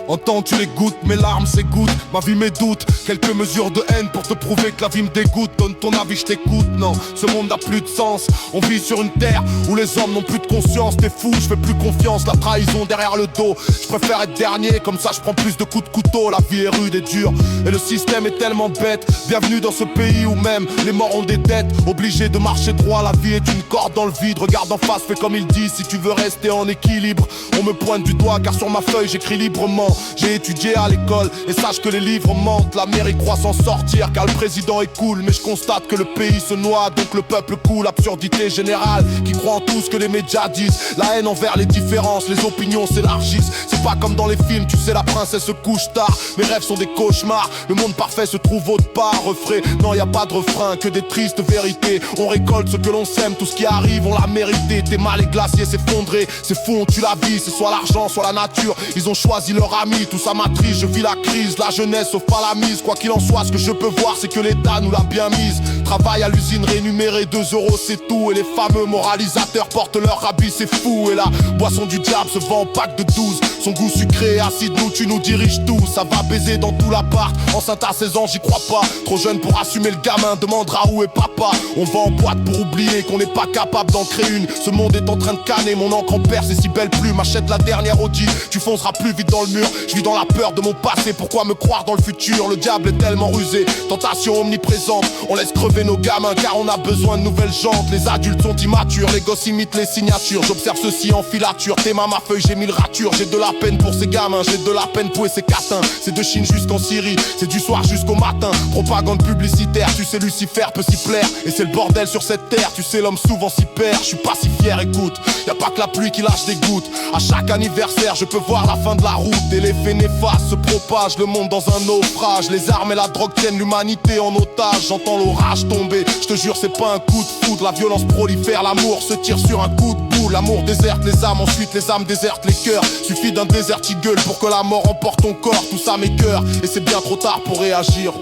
Entends-tu les gouttes, mes larmes s'égouttent, ma vie mes doutes. Quelques mesures de haine pour te prouver que la vie me dégoûte. Donne ton avis, je t'écoute, non, ce monde n'a plus de sens. On vit sur une terre où les hommes n'ont plus de conscience. T'es fou, je fais plus confiance, la trahison derrière le dos. Je préfère être dernier, comme ça je prends plus de coups de couteau. La vie est rude et dure, et le système est tellement bête. Bienvenue dans ce pays où même les morts ont des dettes. Obligé de marcher droit, la vie est une corde dans le vide. Regarde en face, fais comme il dit, si tu veux rester en équilibre. On me pointe du doigt car sur ma feuille j'écris librement. J'ai étudié à l'école et sache que les livres mentent. La mairie croit s'en sortir car le président est cool, mais je constate que le pays se noie, donc le peuple coule. Absurdité générale qui croit en tout ce que les médias disent. La haine envers les différences, les opinions s'élargissent. C'est pas comme dans les films, tu sais la princesse se couche tard. Mes rêves sont des cauchemars, le monde parfait se trouve autre part. Refrain, non y a pas de refrain, que des tristes vérités. On récolte ce que l'on sème, tout ce qui arrive on l'a mérité. T'es mal et glacier s'effondrer, c'est fou on tue la vie. C'est soit l'argent, soit la nature, ils ont choisi leur ami. Tout ça m'attriste, je vis la crise, la jeunesse sauf pas la mise. Quoi qu'il en soit, ce que je peux voir c'est que l'État nous l'a bien mise. Travail à l'usine rémunéré 2 euros c'est tout. Et les fameux moralisateurs portent leur habit, c'est fou. Et la boisson du diable se vend en pack de 12. Son goût sucré et acide, nous tu nous diriges tout. Ça va baiser dans tout l'appart, enceinte à 16 ans j'y crois pas. Trop jeune pour assumer le gamin, demandera où est papa. On va en boîte pour oublier qu'on n'est pas capable d'en créer une. Ce monde est en train de canner, mon encre en perce et si belle plume. Achète la dernière Audi, tu fonceras plus vite dans le mur. Je vis dans la peur de mon passé, pourquoi me croire dans le futur? Le diable est tellement rusé, tentation omniprésente. On laisse crever nos gamins car on a besoin de nouvelles jantes. Les adultes sont immatures, les gosses imitent les signatures. J'observe ceci en filature, tes mains ma feuille j'ai mille ratures. J'ai de la peine pour ces gamins, j'ai de la peine pour ces catins. C'est de Chine jusqu'en Syrie, c'est du soir jusqu'au matin. Propagande publicitaire, tu sais Lucifer peut s'y plaire. Et c'est le bordel sur cette terre, tu sais l'homme souvent s'y perd. Je suis pas si fier, écoute, y a pas que la pluie qui lâche des gouttes. À chaque anniversaire je peux voir la fin de la route. Et l'effet néfaste se propage, le monde dans un naufrage. Les armes et la drogue tiennent l'humanité en otage. J'entends l'orage tomber, je te jure c'est pas un coup de foudre. La violence prolifère, l'amour se tire sur un coup de boule. L'amour déserte les âmes, ensuite les âmes désertent les cœurs. Suffit d'un Desert-Eagle pour que la mort emporte ton corps. Tout ça m'écoeure et c'est bien trop tard pour réagir.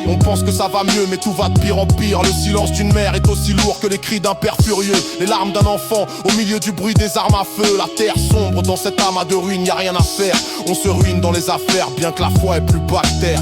On pense que ça va mieux mais tout va de pire en pire. Le silence d'une mère est aussi lourd que les cris d'un père furieux. Les larmes d'un enfant au milieu du bruit des armes à feu. La terre sombre dans cet amas de ruines, y a rien à faire. On se ruine dans les affaires bien que la foi est plus bas que terre.